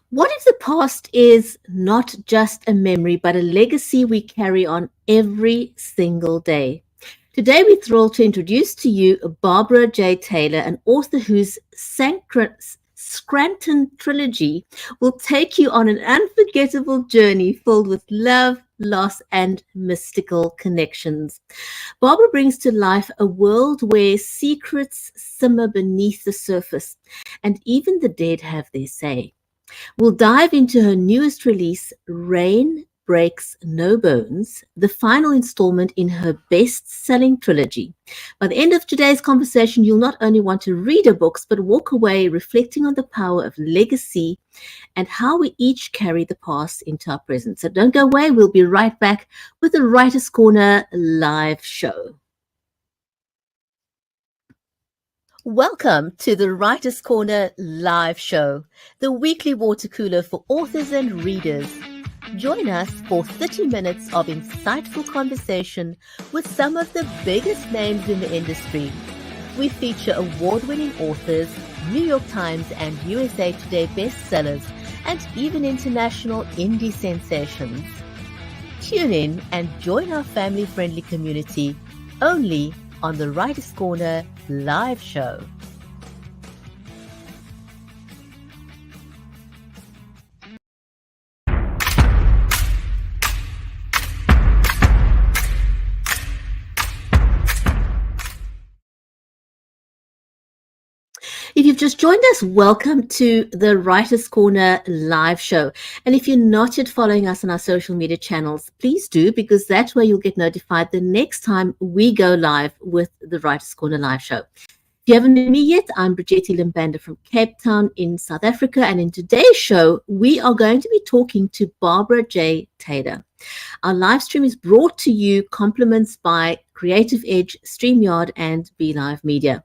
What if the past is not just a memory, but a legacy we carry on every single day? Today, we're thrilled to introduce to you Barbara J. Taylor, an author whose Scranton Trilogy will take you on an unforgettable journey filled with love, loss, and mystical connections. Barbara brings to life a world where secrets simmer beneath the surface, and even the dead have their say. We'll dive into her newest release, Rain Breaks No Bones, the final installment in her best-selling trilogy. By the end of today's conversation, you'll not only want to read her books, but walk away reflecting on the power of legacy and how we each carry the past into our present. So don't go away. We'll be right back with the Writer's Corner live show. Welcome to the Writer's Corner live show, the weekly water cooler for authors and readers. Join us for 30 minutes of insightful conversation with some of the biggest names in the industry. We feature award-winning authors, New York Times and USA Today bestsellers, and even international indie sensations. Tune in and join our family-friendly community only on the Writer's Corner live show. If you've just joined us, welcome to the Writer's Corner live show. And if you're not yet following us on our social media channels, please do, because that's where you'll get notified the next time we go live with the Writer's Corner live show. If you haven't met me yet, I'm Bridgetti Lim Banda from Cape Town in South Africa. And in today's show, we are going to be talking to Barbara J. Taylor. Our live stream is brought to you compliments by Creative Edge, StreamYard, and BeLive Media.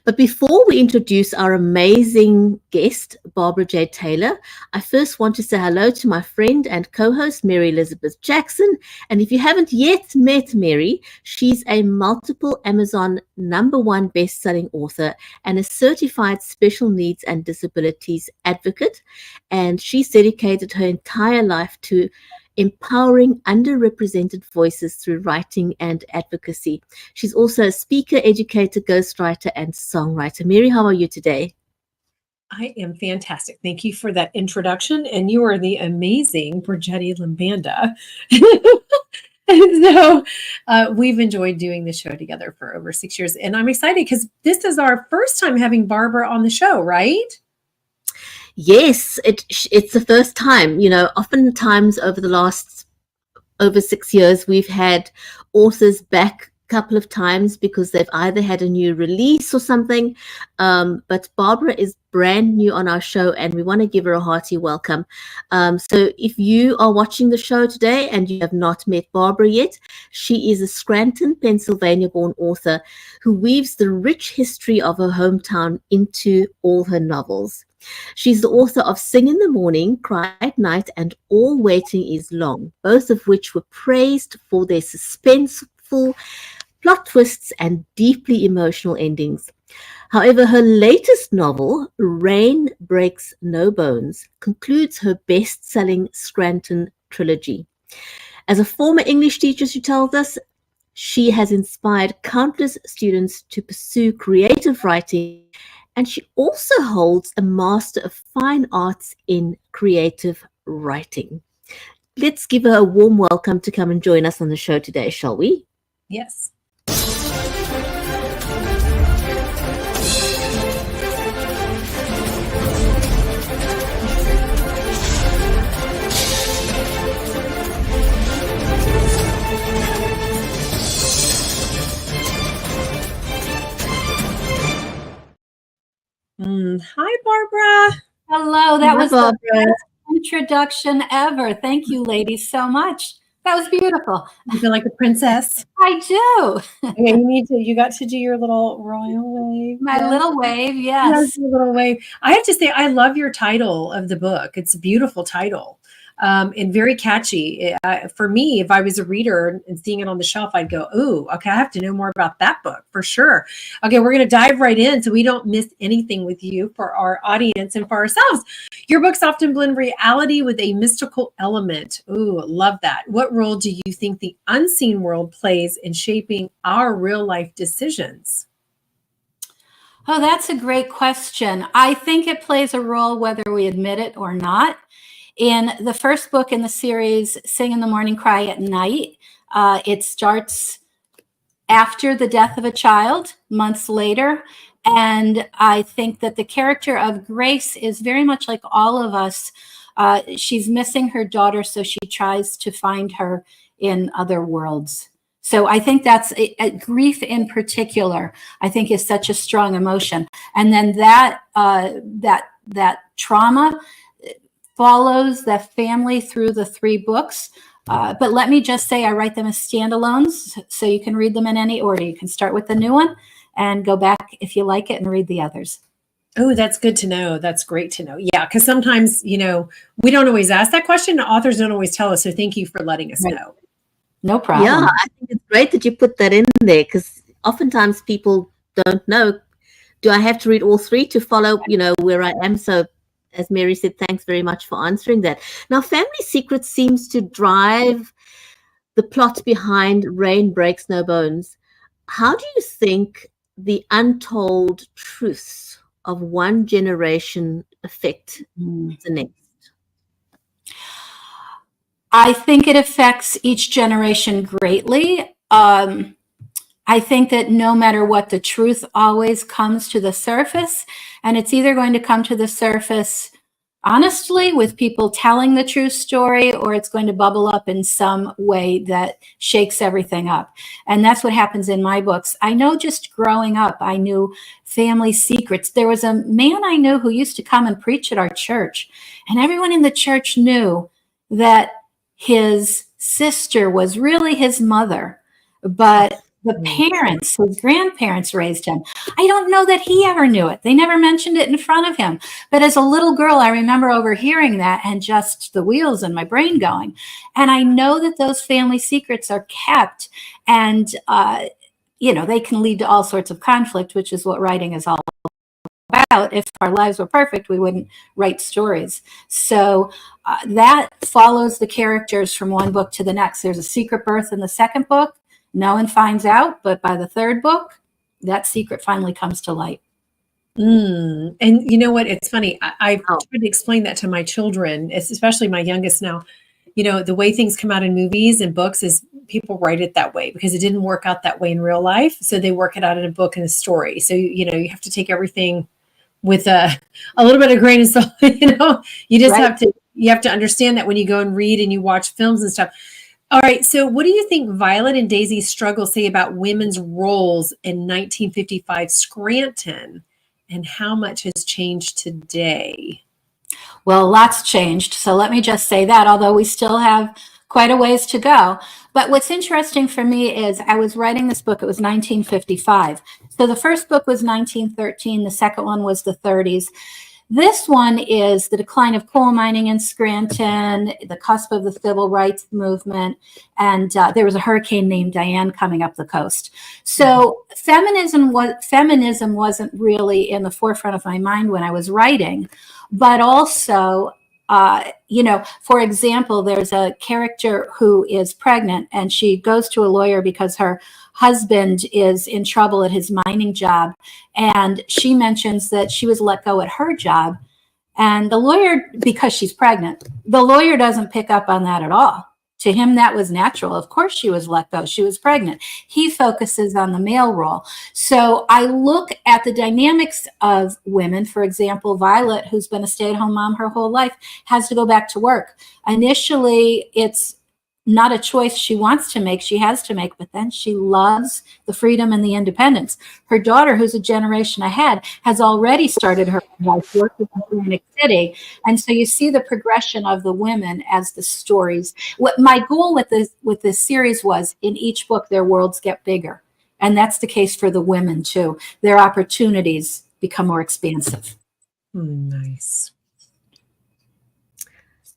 But before we introduce our amazing guest, Barbara J. Taylor, I first want to say hello to my friend and co-host, Mary Elizabeth Jackson. And if you haven't yet met Mary, she's a multiple Amazon #1 best-selling author and a certified special needs and disabilities advocate. And she's dedicated her entire life to empowering underrepresented voices through writing and advocacy. She's also a speaker, educator, ghostwriter, and songwriter. Mary, how are you today? I am fantastic. Thank you for that introduction. And you are the amazing Bridgetti Lim Banda. And so we've enjoyed doing the show together for over 6 years. And I'm excited because this is our first time having Barbara on the show, right? Yes, it's the first time. You know, oftentimes over the last over 6 years, we've had authors back a couple of times because they've either had a new release or something. But Barbara is brand new on our show, and we want to give her a hearty welcome. So if you are watching the show today and you have not met Barbara yet, she is a Scranton, Pennsylvania-born author who weaves the rich history of her hometown into all her novels. She's the author of Sing in the Morning, Cry at Night, and All Waiting is Long, both of which were praised for their suspenseful plot twists and deeply emotional endings. However, her latest novel, Rain Breaks No Bones, concludes her best-selling Scranton Trilogy. As a former English teacher, she tells us, she has inspired countless students to pursue creative writing, and she also holds a Master of Fine Arts in Creative Writing. Let's give her a warm welcome to come and join us on the show today, shall we? Yes. Hi, Barbara. Hello. That was Barbara. the best introduction ever. Thank you, ladies, so much. That was beautiful. You feel like a princess. I do. Okay, you got to do your little royal wave. My little wave, yes. Your little wave. I have to say, I love your title of the book. It's a beautiful title. and very catchy. For me, if I was a reader and seeing it on the shelf, I'd go, "Oh, okay, I have to know more about that book for sure." Okay, we're going to dive right in so we don't miss anything with you for our audience and for ourselves. Your books often blend reality with a mystical element. Ooh, love that. What role do you think the unseen world plays in shaping our real life decisions? Oh, that's a great question. I think it plays a role whether we admit it or not. In the first book in the series, Sing in the Morning, Cry at Night, it starts after the death of a child, months later. And I think that the character of Grace is very much like all of us. She's missing her daughter, so she tries to find her in other worlds. So I think that's grief in particular, I think is such a strong emotion. And then that trauma follows the family through the 3 books. But let me just say, I write them as standalones, so you can read them in any order. You can start with the new one and go back if you like it and read the others. Oh, that's good to know. That's great to know. Yeah, because sometimes, we don't always ask that question. Authors don't always tell us. So thank you for letting us know. No problem. Yeah, I think it's great that you put that in there, because oftentimes people don't know, do I have to read all 3 to follow, where I am? So as Mary said, thanks very much for answering that. Now, Family Secrets seems to drive the plot behind Rain Breaks No Bones. How do you think the untold truths of one generation affect the next? I think it affects each generation greatly. I think that no matter what, the truth always comes to the surface, and it's either going to come to the surface honestly with people telling the true story, or it's going to bubble up in some way that shakes everything up. And that's what happens in my books. I know just growing up, I knew family secrets. There was a man I knew who used to come and preach at our church, and everyone in the church knew that his sister was really his mother, but the parents, his grandparents raised him. I don't know that he ever knew it. They never mentioned it in front of him. But as a little girl, I remember overhearing that and just the wheels in my brain going. And I know that those family secrets are kept, and, they can lead to all sorts of conflict, which is what writing is all about. If our lives were perfect, we wouldn't write stories. So that follows the characters from one book to the next. There's a secret birth in the second book. No one finds out, but by the third book, that secret finally comes to light. And you know what? It's funny. I've tried to explain that to my children, especially my youngest now. The way things come out in movies and books is people write it that way because it didn't work out that way in real life. So they work it out in a book and a story. So, you have to take everything with a little bit of grain of salt. You just have to understand that when you go and read and you watch films and stuff. All right. So what do you think Violet and Daisy's struggles say about women's roles in 1955 Scranton, and how much has changed today? Well, lots changed. So let me just say that, although we still have quite a ways to go. But what's interesting for me is I was writing this book, it was 1955. So the first book was 1913. The second one was the 30s. This one is the decline of coal mining in Scranton, the cusp of the civil rights movement, and there was a hurricane named Diane coming up the coast. So feminism wasn't really in the forefront of my mind when I was writing, but also, for example, there's a character who is pregnant, and she goes to a lawyer because her husband is in trouble at his mining job. And she mentions that she was let go at her job. And the lawyer, because she's pregnant, the lawyer doesn't pick up on that at all. To him, that was natural. Of course she was let go. She was pregnant. He focuses on the male role. So I look at the dynamics of women. For example, Violet, who's been a stay-at-home mom her whole life, has to go back to work. Initially, it's not a choice she wants to make, she has to make, but then she loves the freedom and the independence. Her daughter, who's a generation ahead, has already started her life working in Atlantic City. And so you see the progression of the women as the stories. What my goal with this series was, in each book, their worlds get bigger. And that's the case for the women too. Their opportunities become more expansive. Nice.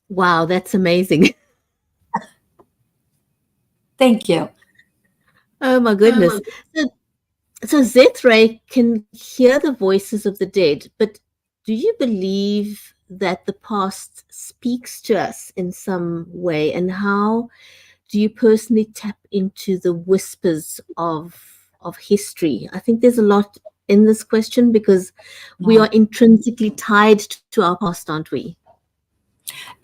Wow, that's amazing. Thank you. Oh my goodness. So, so Zethray can hear the voices of the dead, but do you believe that the past speaks to us in some way? And how do you personally tap into the whispers of history? I think there's a lot in this question because we are intrinsically tied to our past, aren't we?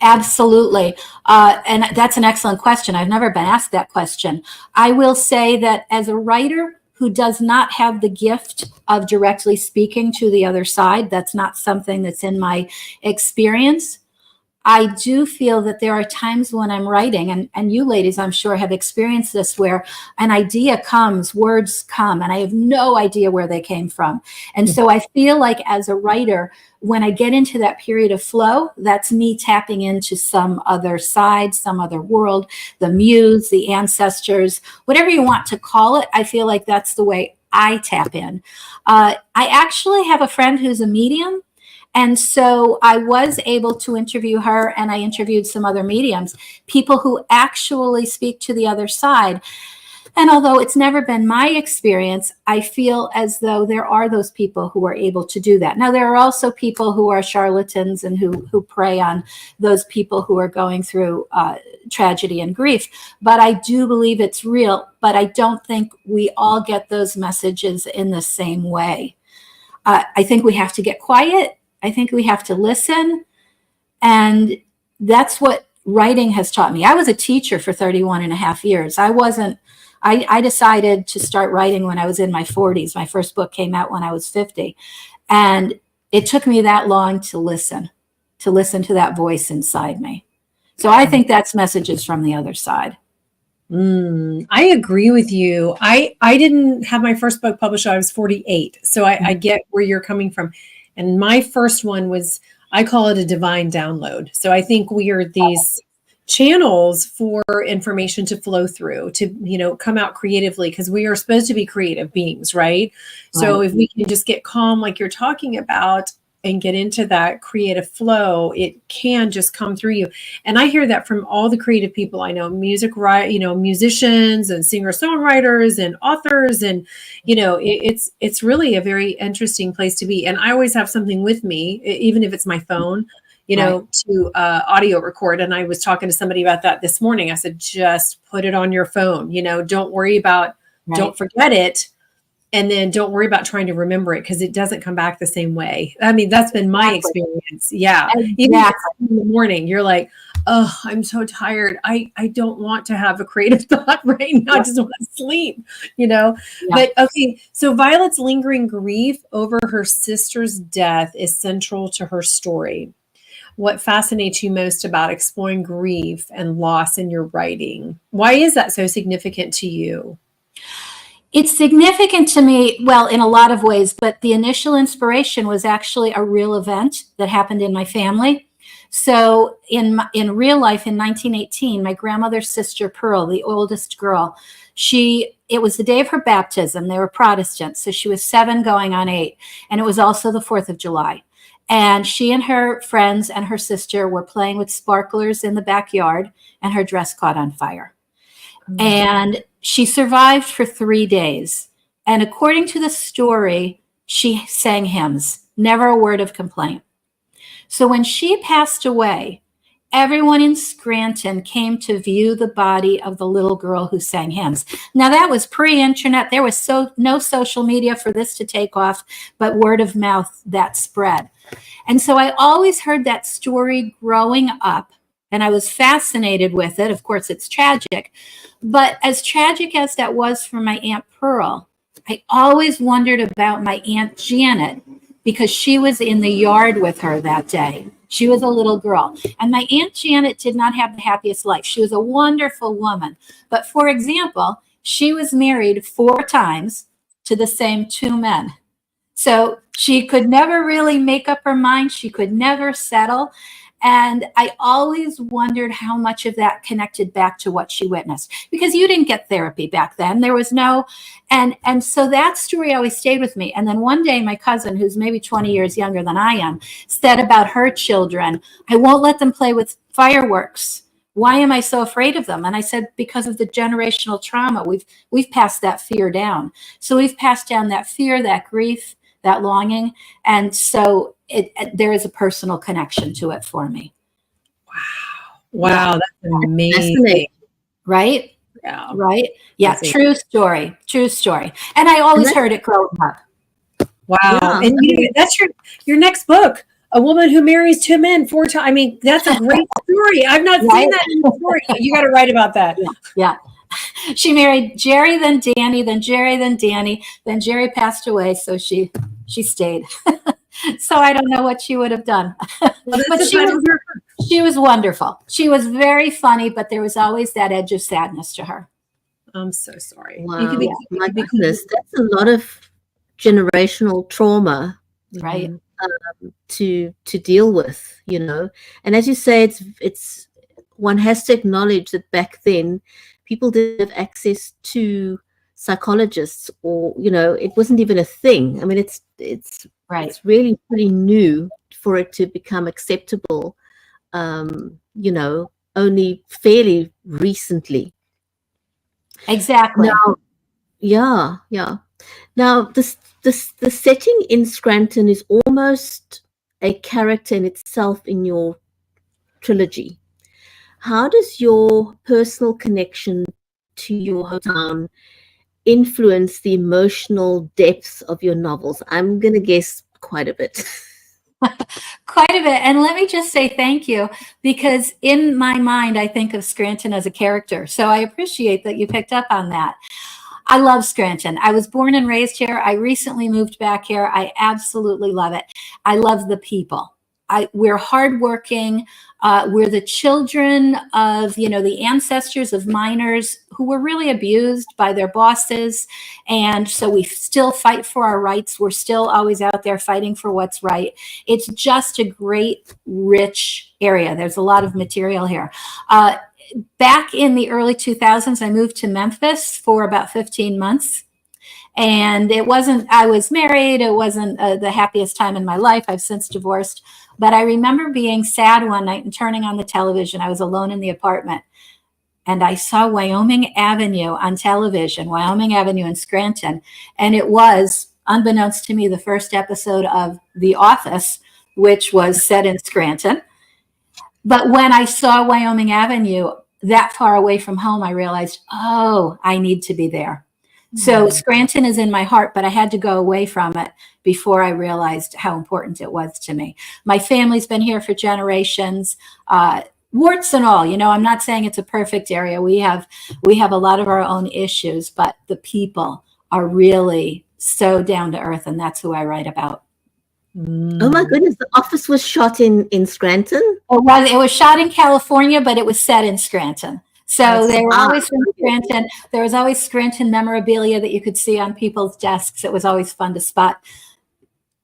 Absolutely. And that's an excellent question. I've never been asked that question. I will say that as a writer who does not have the gift of directly speaking to the other side, that's not something that's in my experience. I do feel that there are times when I'm writing, and you ladies, I'm sure, have experienced this, where an idea comes, words come, and I have no idea where they came from. And so I feel like as a writer, when I get into that period of flow, that's me tapping into some other side, some other world, the muse, the ancestors, whatever you want to call it. I feel like that's the way I tap in. I actually have a friend who's a medium. And so I was able to interview her, and I interviewed some other mediums, people who actually speak to the other side. And although it's never been my experience, I feel as though there are those people who are able to do that. Now, there are also people who are charlatans and who prey on those people who are going through tragedy and grief. But I do believe it's real, but I don't think we all get those messages in the same way. I think we have to get quiet. I think we have to listen. And that's what writing has taught me. I was a teacher for 31 and a half years. I decided to start writing when I was in my 40s. My first book came out when I was 50. And it took me that long to listen to that voice inside me. So I think that's messages from the other side. I agree with you. I didn't have my first book published until I was 48. So I get where you're coming from. And my first one was, I call it a divine download. So I think we are these channels for information to flow through, to, come out creatively, because we are supposed to be creative beings, right? So if we can just get calm, like you're talking about, and get into that creative flow, it can just come through you. And I hear that from all the creative people I know, musicians and singer-songwriters and authors. And, it's really a very interesting place to be. And I always have something with me, even if it's my phone, to audio record. And I was talking to somebody about that this morning. I said, just put it on your phone, don't worry about, don't forget it. And then don't worry about trying to remember it, because it doesn't come back the same way. I mean, that's been my experience. Yeah. Even in the morning, you're like, oh, I'm so tired. I don't want to have a creative thought right now. I just want to sleep, But okay. So Violet's lingering grief over her sister's death is central to her story. What fascinates you most about exploring grief and loss in your writing? Why is that so significant to you? It's significant to me, well, in a lot of ways, but the initial inspiration was actually a real event that happened in my family. So in real life, in 1918, my grandmother's sister, Pearl, the oldest girl, it was the day of her baptism. They were Protestants, so she was 7 going on 8, and it was also the 4th of July. And she and her friends and her sister were playing with sparklers in the backyard, and her dress caught on fire. And she survived for 3 days. And according to the story, she sang hymns, never a word of complaint. So when she passed away, everyone in Scranton came to view the body of the little girl who sang hymns. Now, that was pre-internet. There was no social media for this to take off, but word of mouth that spread. And so I always heard that story growing up, and I was fascinated with it. Of course, it's tragic. But as tragic as that was for my Aunt Pearl, I always wondered about my Aunt Janet, because she was in the yard with her that day. She was a little girl. And my Aunt Janet did not have the happiest life. She was a wonderful woman. But for example, she was married 4 times to the same 2 men. So she could never really make up her mind. She could never settle. And I always wondered how much of that connected back to what she witnessed, because you didn't get therapy back then. There was no, and so that story always stayed with me. And then one day my cousin, who's maybe 20 years younger than I am, said about her children, I won't let them play with fireworks. Why am I so afraid of them? And I said, because of the generational trauma. We've passed that fear down. So we've passed down that fear, that grief, that longing. And so there is a personal connection to it for me. Wow, that's amazing. Right? Yeah. Right? Yeah, true story. And I always heard it growing up. Wow. Yeah. And that's your next book. A woman who marries 2 men 4 times. I mean, that's a great story. I've not seen that in the story. You got to write about that. Yeah. She married Jerry, then Danny, then Jerry, then Danny. Then Jerry passed away, so she stayed. So I don't know what she would have done. Well, But she was wonderful. She was very funny, but there was always that edge of sadness to her. I'm so sorry. Wow. My goodness, that's a lot of generational trauma, Right. to deal with, you know. And as you say, it's one has to acknowledge that back then people didn't have access to psychologists, or, you know, it wasn't even a thing. I mean, it's Right. it's really pretty new for it to become acceptable, you know, only fairly recently. Exactly. Now, yeah. Now, the setting in Scranton is almost a character in itself in your trilogy. How does your personal connection to your hometown influence the emotional depths of your novels? I'm going to guess quite a bit. Quite a bit. And let me just say thank you, because in my mind, I think of Scranton as a character. So I appreciate that you picked up on that. I love Scranton. I was born and raised here. I recently moved back here. I absolutely love it. I love the people. We're hardworking. We're the children of, you know, the ancestors of miners who were really abused by their bosses. And so we still fight for our rights. We're still always out there fighting for what's right. It's just a great, rich area. There's a lot of material here. Back in the early 2000s, I moved to Memphis for about 15 months. And I was married. It wasn't the happiest time in my life. I've since divorced. But I remember being sad one night and turning on the television. I was alone in the apartment. And I saw Wyoming Avenue on television, Wyoming Avenue in Scranton. And it was, unbeknownst to me, the first episode of The Office, which was set in Scranton. But when I saw Wyoming Avenue that far away from home, I realized, oh, I need to be there. So Scranton is in my heart, but I had to go away from it before I realized how important it was to me. My family's been here for generations, warts and all. You know, I'm not saying it's a perfect area. We have a lot of our own issues, but the people are really so down to earth, and that's who I write about. Oh my goodness, The Office was shot in Scranton? It was shot in California, but it was set in Scranton. So they were always from Scranton. There was always Scranton memorabilia that you could see on people's desks. It was always fun to spot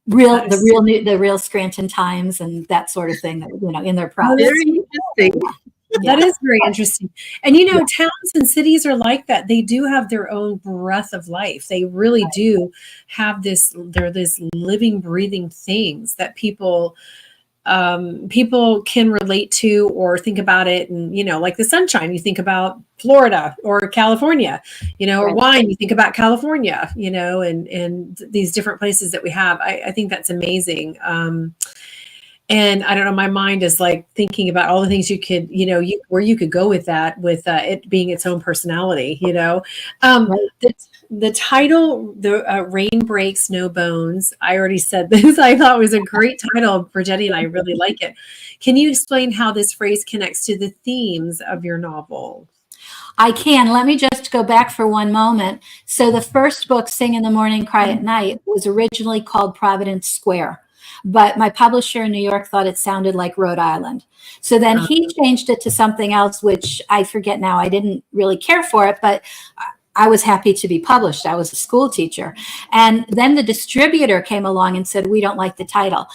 the real Scranton Times and that sort of thing that, you know, in their products. Very interesting. That is very interesting. And, you know, towns and cities are like that. They do have their own breath of life. They really do have they're this living, breathing things that people can relate to or think about it. And, you know, like the sunshine, you think about Florida or California, you know, or wine, you think about California, you know, and these different places that we have. I think that's amazing. And I don't know, my mind is like thinking about all the things you could, you know, where you could go with that, with it being its own personality, you know. The title, Rain Breaks No Bones, I already said this. I thought it was a great title, Bridgetti, and I really like it. Can you explain how this phrase connects to the themes of your novel? I can. Let me just go back for one moment. So the first book, Sing in the Morning, Cry at Night, was originally called Providence Square. But my publisher in New York thought it sounded like Rhode Island. So then he changed it to something else, which I forget now. I didn't really care for it, but I was happy to be published. I was a school teacher. And then the distributor came along and said, we don't like the title.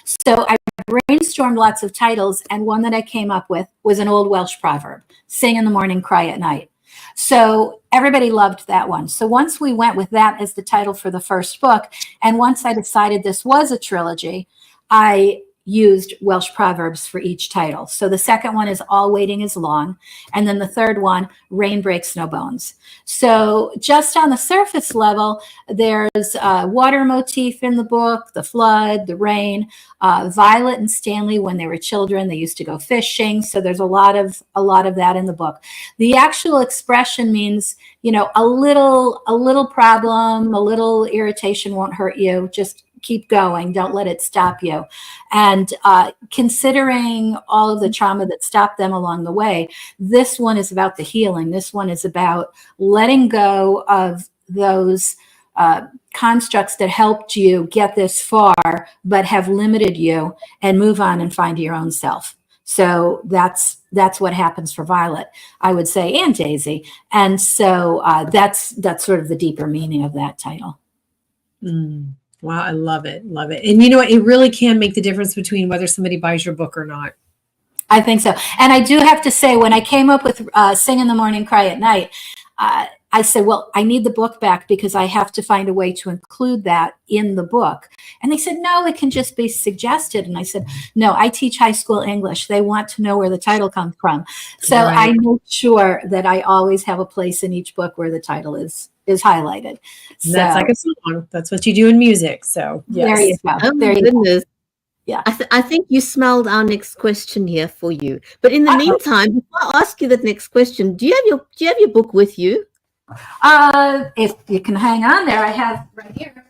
So I brainstormed lots of titles, and one that I came up with was an old Welsh proverb, sing in the morning, cry at night. So everybody loved that one. So once we went with that as the title for the first book, and once I decided this was a trilogy, I used Welsh proverbs for each title. So the second one is All Waiting is Long. And then the third one, Rain Breaks No Bones. So just on the surface level, there's a water motif in the book, the flood, the rain. Violet and Stanley, when they were children, they used to go fishing. So there's a lot of that in the book. The actual expression means, you know, a little problem, a little irritation won't hurt you. Just keep going. Don't let it stop you. And considering all of the trauma that stopped them along the way, this one is about the healing. This one is about letting go of those constructs that helped you get this far, but have limited you, and move on and find your own self. So that's what happens for Violet, I would say, and Daisy. And so that's sort of the deeper meaning of that title. Mm. Wow, I love it. Love it. And you know what? It really can make the difference between whether somebody buys your book or not. I think so. And I do have to say, when I came up with Sing in the Morning, Cry at Night, I said, well, I need the book back because I have to find a way to include that in the book. And they said, no, it can just be suggested. And I said, no, I teach high school English. They want to know where the title comes from. So Right. I make sure that I always have a place in each book where the title is highlighted. So That's like a song. That's what you do in music. So yes. there you go. Oh There my you go. goodness. Yeah. I think you smelled our next question here for you. But in the meantime, before I ask you the next question, do you have your book with you? If you can hang on there, I have right here.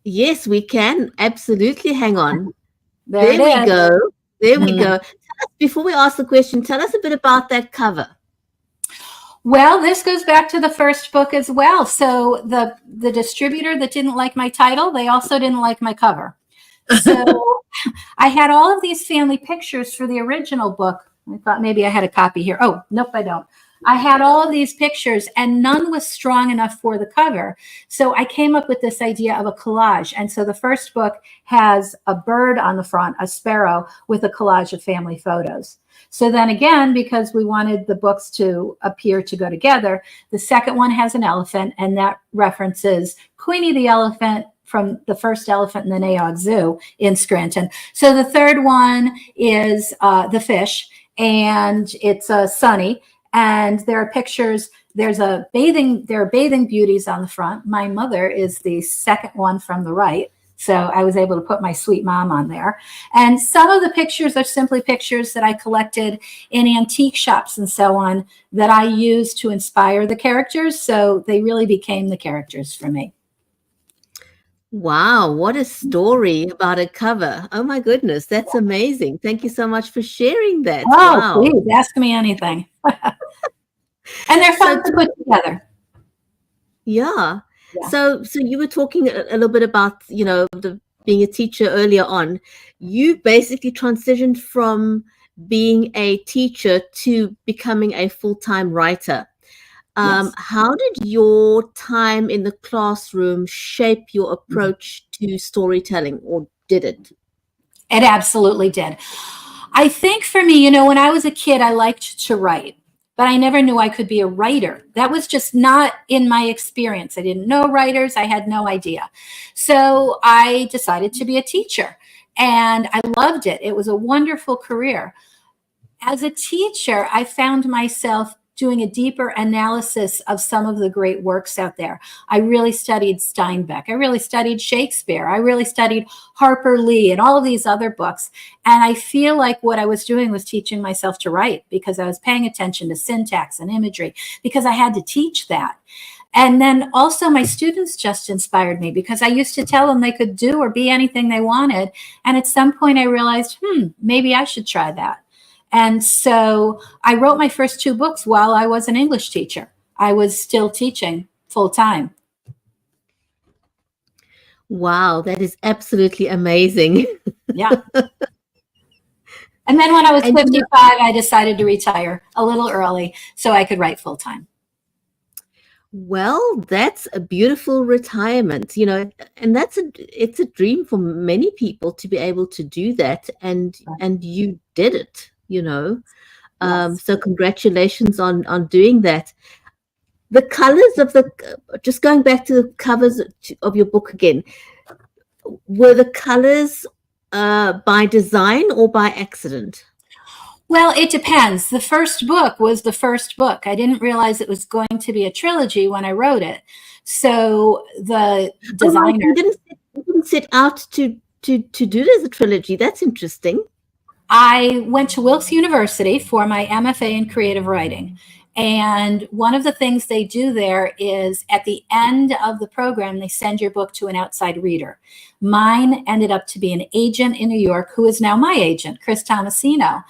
Yes, we can. Absolutely. Hang on. There There we go. There we Mm. go. Tell us, before we ask the question, tell us a bit about that cover. Well, this goes back to the first book as well. So the distributor that didn't like my title, they also didn't like my cover. So I had all of these family pictures for the original book. I thought maybe I had a copy here. Oh, nope, I don't. I had all of these pictures and none was strong enough for the cover. So I came up with this idea of a collage. And so the first book has a bird on the front, a sparrow, with a collage of family photos. So then again, because we wanted the books to appear to go together, the second one has an elephant, and that references Queenie the elephant from the first elephant in the Naog Zoo in Scranton. So the third one is the fish, and it's sunny. And there are pictures. There are bathing beauties on the front. My mother is the second one from the right. So I was able to put my sweet mom on there. And some of the pictures are simply pictures that I collected in antique shops and so on that I used to inspire the characters. So they really became the characters for me. Wow, what a story about a cover. Oh my goodness, that's amazing. Thank you so much for sharing that. Oh, Wow. please ask me anything. And they're fun to put together. Yeah. Yeah. So you were talking a little bit about, being a teacher earlier on. You basically transitioned from being a teacher to becoming a full-time writer. Yes. How did your time in the classroom shape your approach to storytelling, or did it? It absolutely did. I think for me, when I was a kid, I liked to write, but I never knew I could be a writer. That was just not in my experience. I didn't know writers. I had no idea. So I decided to be a teacher, and I loved it. It was a wonderful career. As a teacher, I found myself doing a deeper analysis of some of the great works out there. I really studied Steinbeck. I really studied Shakespeare. I really studied Harper Lee and all of these other books. And I feel like what I was doing was teaching myself to write, because I was paying attention to syntax and imagery, because I had to teach that. And then also my students just inspired me, because I used to tell them they could do or be anything they wanted. And at some point I realized, maybe I should try that. And so I wrote my first 2 books while I was an English teacher. I was still teaching full time. Wow, that is absolutely amazing. Yeah. And then when I was 55, I decided to retire a little early so I could write full time. Well, that's a beautiful retirement, and it's a dream for many people to be able to do that, and you did it. Yes. So congratulations on doing that. The colors of just going back to the covers of your book again, were the colors by design or by accident? Well, it depends. The first book was the first book. I didn't realize it was going to be a trilogy when I wrote it. So the Oh, right, designer, you didn't set out to do it as a trilogy. That's interesting. I went to Wilkes University for my MFA in creative writing. And one of the things they do there is at the end of the program, they send your book to an outside reader. Mine ended up to be an agent in New York who is now my agent, Chris Tomasino.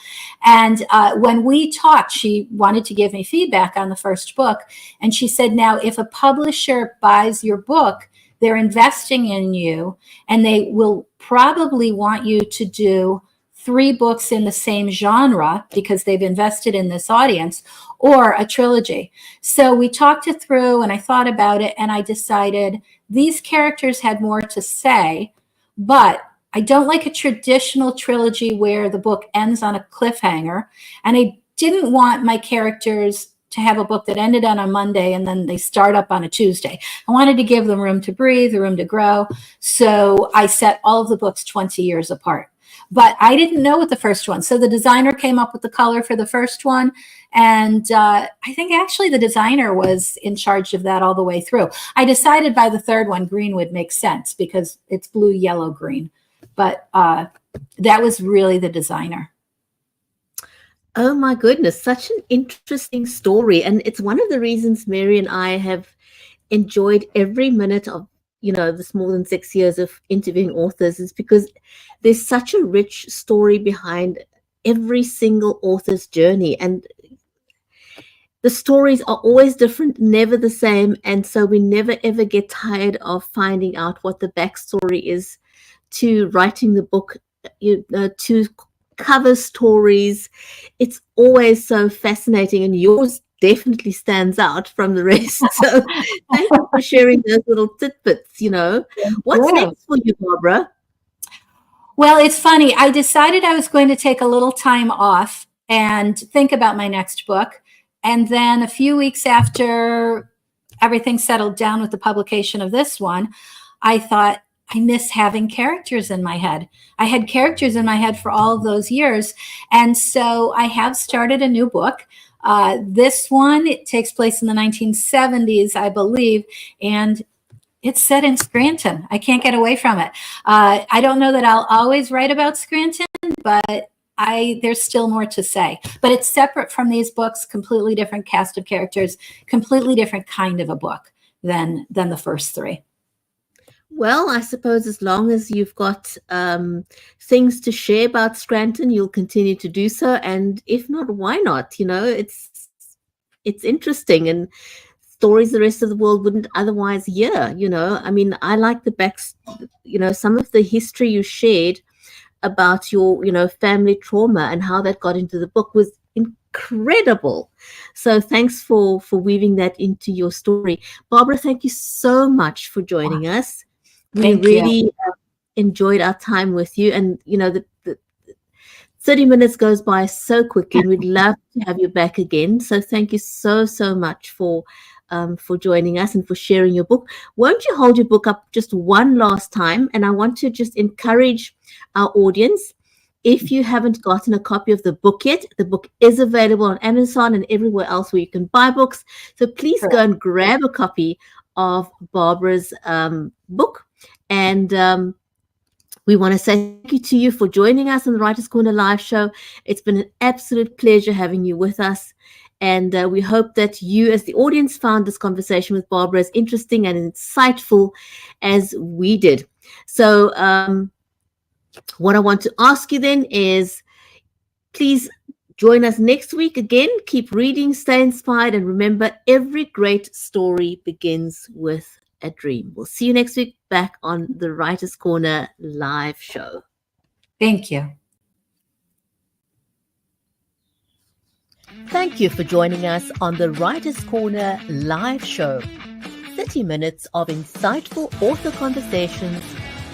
And when we talked, she wanted to give me feedback on the first book. And she said, now, if a publisher buys your book, they're investing in you and they will probably want you to do 3 books in the same genre because they've invested in this audience, or a trilogy. So we talked it through and I thought about it and I decided these characters had more to say, but I don't like a traditional trilogy where the book ends on a cliffhanger. And I didn't want my characters to have a book that ended on a Monday and then they start up on a Tuesday. I wanted to give them room to breathe, room to grow. So I set all of the books 20 years apart. But I didn't know with the first one. So the designer came up with the color for the first one. And I think actually the designer was in charge of that all the way through. I decided by the third one, green would make sense because it's blue, yellow, green. But that was really the designer. Oh my goodness, such an interesting story. And it's one of the reasons Mary and I have enjoyed every minute of this more than 6 years of interviewing authors, is because there's such a rich story behind every single author's journey, and the stories are always different, never the same, and so we never ever get tired of finding out what the backstory is to writing the book, to cover stories. It's always so fascinating, and yours definitely stands out from the rest. So thank you for sharing those little tidbits. What's next for you, Barbara? Well, it's funny. I decided I was going to take a little time off and think about my next book. And then a few weeks after everything settled down with the publication of this one, I thought, I miss having characters in my head. I had characters in my head for all of those years. And so I have started a new book. This one, it takes place in the 1970s, I believe, and it's set in Scranton. I can't get away from it. I don't know that I'll always write about Scranton, but there's still more to say. But it's separate from these books, completely different cast of characters, completely different kind of a book than the first 3. Well, I suppose as long as you've got things to share about Scranton, you'll continue to do so. And if not, why not? It's interesting, and stories the rest of the world wouldn't otherwise hear. I mean, I like the some of the history you shared about your, family trauma and how that got into the book was incredible. So thanks for weaving that into your story. Barbara, thank you so much for joining us. We really enjoyed our time with you, and the 30 minutes goes by so quickly, and we'd love to have you back again. So thank you so much for joining us and for sharing your book. Won't you hold your book up just one last time? And I want to just encourage our audience, if you haven't gotten a copy of the book yet, the book is available on Amazon and everywhere else where you can buy books. So please go and grab a copy of Barbara's book. And we want to say thank you to you for joining us on the Writers' Corner live show. It's been an absolute pleasure having you with us. And we hope that you, as the audience, found this conversation with Barbara as interesting and insightful as we did. So what I want to ask you then is, please join us next week again. Keep reading, stay inspired, and remember, every great story begins with a dream. We'll see you next week back on the Writers' Corner live show. Thank you. Thank you for joining us on the Writer's Corner live show. 30 minutes of insightful author conversations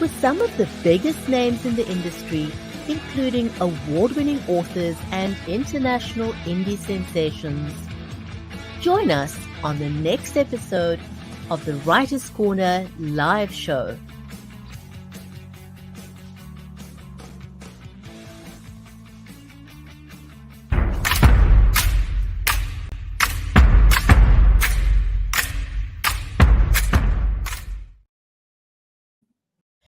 with some of the biggest names in the industry, including award-winning authors and international indie sensations. Join us on the next episode of the Writer's Corner live show.